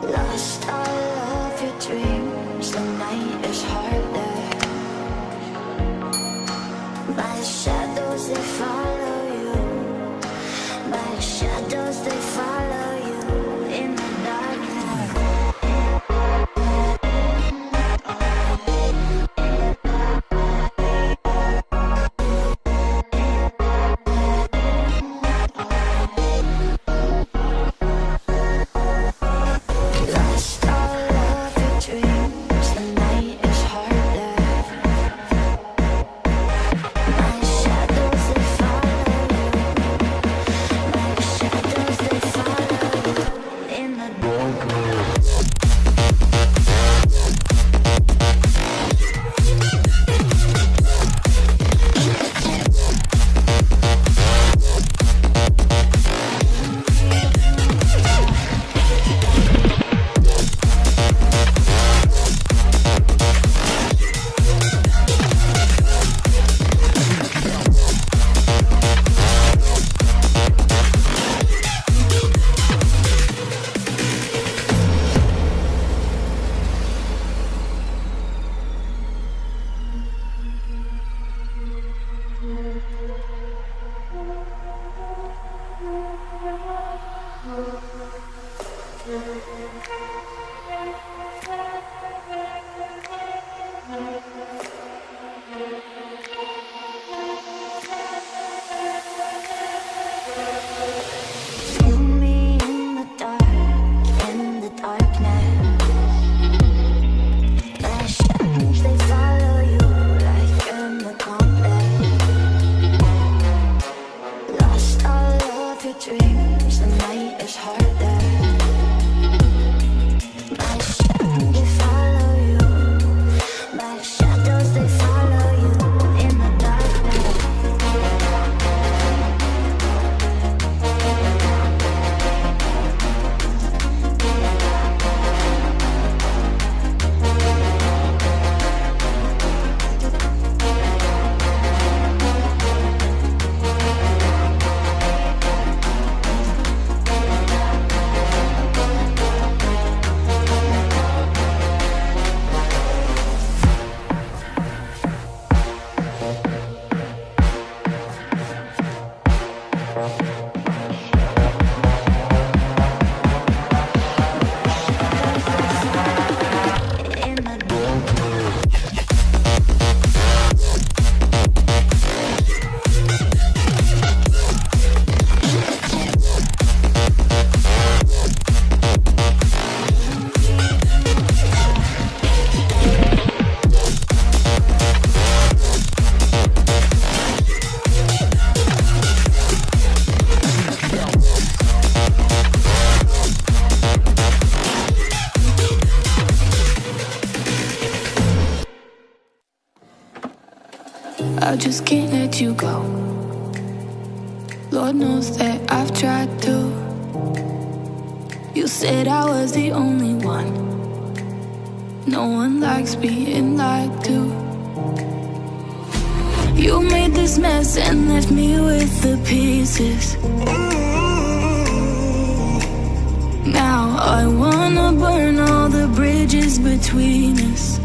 Lost all of your dreams, the night is harder. My shadows, they follow you. My shadows, they follow you in the darkness. Lost all of your dreams, the night is harder. My shadows, they follow you. My shadows, they follow you in the darkness. Feel me in the dark, in the darkness. My shadows, they follow you like an accomplice. Lost all of your dreams, the night is harder. My shadows, they follow you. My shadows, they follow you in the darkness. In the I just can't let you go. Lord knows that I've tried to. You said I was the only one. No one likes being lied to. You made this mess and left me with the pieces. Now I wanna burn all the bridges between us.